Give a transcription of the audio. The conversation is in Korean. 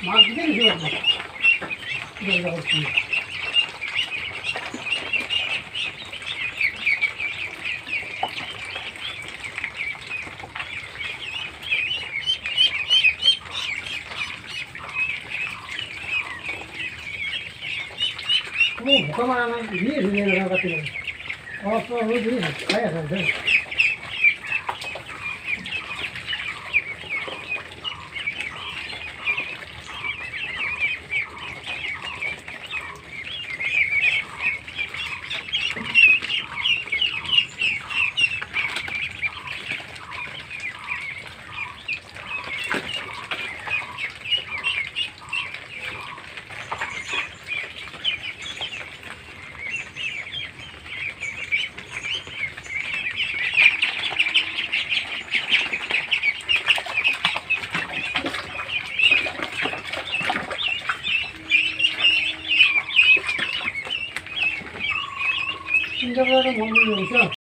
막 기다리셔. 기다리라고 했습니다. 뭐, 복가만 하면 위에서 내려가 같은 거. 어디 가야 돼. 신장하는 먹는 여기서